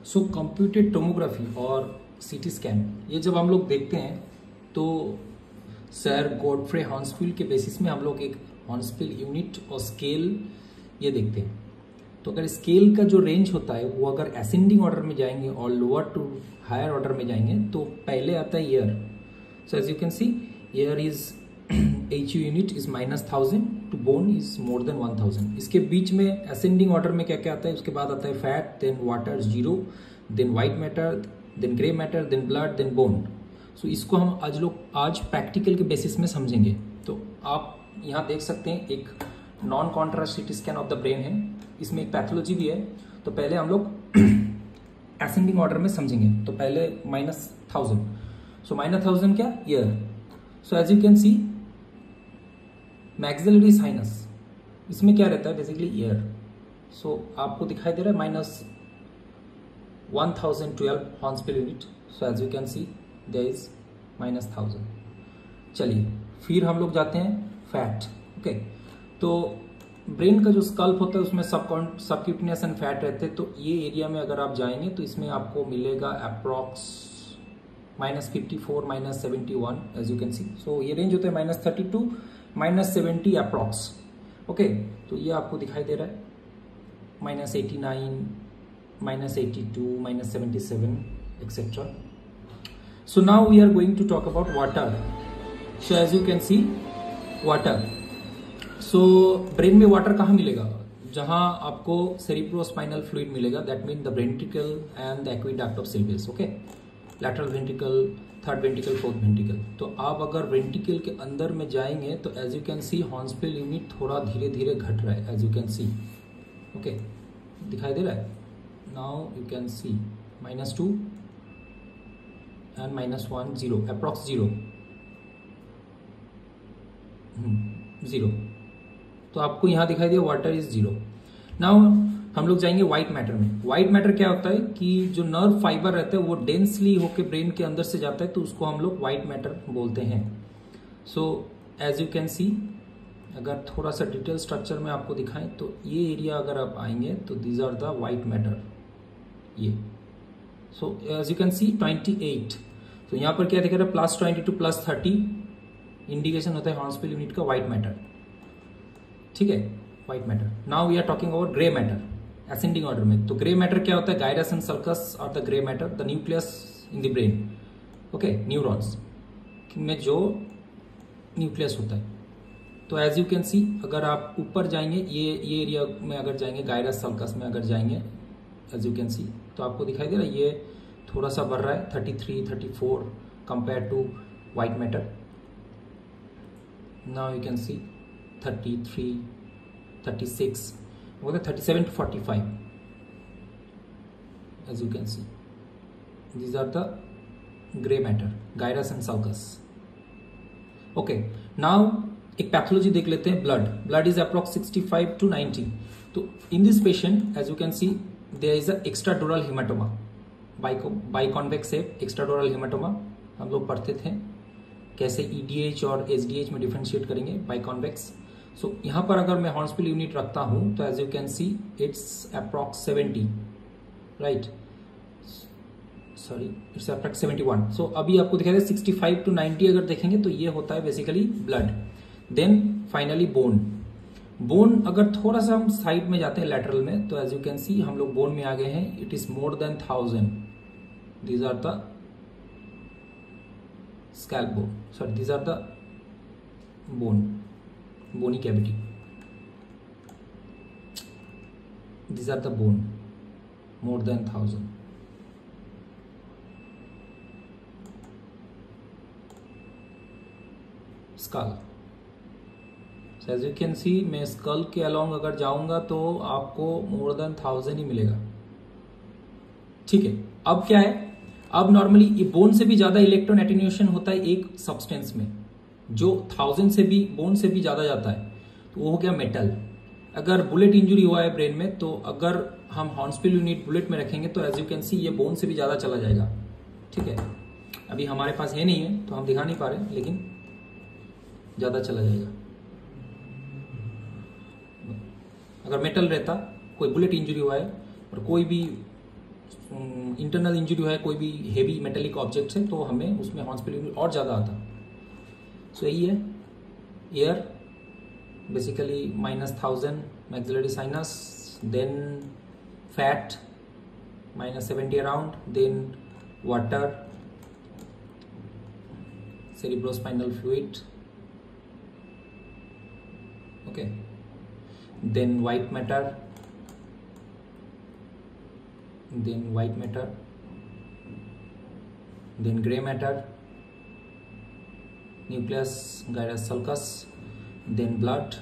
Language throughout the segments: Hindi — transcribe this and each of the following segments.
सो कंप्यूटेड टोमोग्राफी और सीटी स्कैन ये जब हम लोग देखते हैं तो सर गॉडफ्रे हॉन्सफील्ड के बेसिस में हम लोग एक हॉन्सफील्ड यूनिट और स्केल ये देखते हैं। तो अगर स्केल का जो रेंज होता है वो अगर असेंडिंग ऑर्डर में जाएंगे और लोअर टू हायर ऑर्डर में जाएंगे तो पहले आता है ear. So as you can see ear is HU unit is -1000 to bone is more than 1000। इसके बीच में असेंडिंग ऑर्डर में क्या क्या आता है, उसके बाद आता है fat, then water 0, then white matter, then grey matter, then blood, then bone. So इसको हम आज प्रैक्टिकल के बेसिस में समझेंगे। तो आप यहाँ देख सकते हैं एक non contrast CT scan of the brain है, इसमें एक पैथोलॉजी भी है। तो पहले हम लोग असेंडिंग ऑर्डर में समझेंगे। तो पहले -1000, सो -1000 क्या ear. So as you can see maxillary sinus, इसमें क्या रहता है बेसिकली ईयर। सो आपको दिखाई दे रहा है -1012 Hounsfield unit. So as you can see there is -1000। चलिए फिर हम लोग जाते हैं फैट। ओके, तो ब्रेन का जो स्कल्प होता है उसमें सबक्यूटेनियस एंड फैट रहते हैं। तो ये एरिया में अगर आप जाएंगे तो इसमें आपको मिलेगा approx -54 -71 as you can see. So ये रेंज होता है -32 -70 अप्रॉक्स। ओके, तो ये आपको दिखाई दे रहा है -89 -82 -77 etcetera. So now we are going to talk about water. So as you can see water, so brain में वाटर कहाँ मिलेगा, जहां आपको सेरिब्रोस्पाइनल फ्लूइड मिलेगा, that mean the ventricle and the aqueduct of Sylvius. Okay, lateral ventricle, third ventricle, fourth ventricle. तो आप अगर वेंट्रिकल के अंदर में जाएंगे तो as you can see Hounsfield unit थोड़ा धीरे धीरे घट रहा है, as you can C. Okay, दिखाई दे रहा है। Now you can C -2 and -1 0 approx 0 0। तो आपको यहां दिखाई दिया वाटर इज 0। नाउ हम लोग जाएंगे व्हाइट मैटर में। व्हाइट मैटर क्या होता है कि जो नर्व फाइबर रहता है वो डेंसली होके ब्रेन के अंदर से जाता है, तो उसको हम लोग व्हाइट मैटर बोलते हैं। So as you can see, अगर थोड़ा सा डिटेल स्ट्रक्चर में आपको दिखाएं तो ये एरिया अगर आप आएंगे तो these are the white matter ये। So as you can see 28। तो यहाँ पर क्या दिखा रहा है +20 to +30 इंडिकेशन होता है हॉर्नस्पील यूनिट का व्हाइट मैटर। ठीक है, white matter. Now we are talking about grey matter ascending order में। तो ग्रे मैटर क्या होता है, गायरस एंड सल्कस और the grey matter, the nucleus in the brain. Okay, neurons में जो न्यूक्लियस होता है। तो एज यू कैन सी अगर आप ऊपर जाएंगे ये एरिया में अगर जाएंगे, गायरस सल्कस में अगर जाएंगे, एज यू कैन सी तो आपको दिखाई दे रहा है ये थोड़ा सा बढ़ रहा है 33 34 compare to white matter. Now you can see 33 36 37 to 45 as you can see these are the gray matter, gyrus and sulcus. Okay, now एक पैथोलॉजी देख लेते हैं। Blood is approx 65 to 90। तो in this patient as you can see there is a extradural haematoma, biconvex extradural haematoma. हम लोग पढ़ते थे कैसे EDH और SDH में डिफरेंशिएट करेंगे, बाइकॉन्वेक्स। सो यहाँ पर अगर मैं हॉर्नस्पील यूनिट रखता हूं तो as you can see it's approx 70, right, sorry it's approx 71। So अभी आपको दिखाई दे 65 to 90 अगर देखेंगे तो ये होता है basically blood. Then finally bone अगर थोड़ा सा हम साइड में जाते हैं लैटरल में तो एज यू कैन सी हम लोग बोन में आ गए हैं। It is more than 1000। These are the scalp bone, sorry these are the bony cavity, these are the bone more than 1000। skull, so as you can see मैं skull के along अगर जाऊंगा तो आपको more than 1000 ही मिलेगा। ठीक है, अब क्या है, अब नॉर्मली ये बोन से भी ज्यादा इलेक्ट्रॉन एटेन्यूएशन होता है एक सब्सटेंस में जो 1000 से भी बोन से भी ज्यादा जाता है, तो वो हो गया मेटल। अगर बुलेट इंजरी हुआ है ब्रेन में तो अगर हम हॉर्नस्पील यूनिट बुलेट में रखेंगे तो एज यू कैन सी ये बोन से भी ज्यादा चला जाएगा। ठीक है, अभी हमारे पास है नहीं है तो हम दिखा नहीं पा रहे, लेकिन ज्यादा चला जाएगा। अगर मेटल रहता, कोई बुलेट इंजरी हुआ है और कोई भी इंटरनल इंजरी है, कोई भी हेवी मेटेलिक ऑब्जेक्ट है, तो हमें उसमें हॉर्न्स पे और ज़्यादा आता। सो यही है, air basically -1000 maxillary sinus, then fat -70 around, then water, cerebrospinal fluid, okay, then white matter, then gray matter, nucleus, gyrus sulcus, then blood,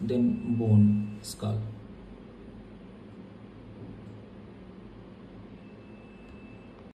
then bone, skull.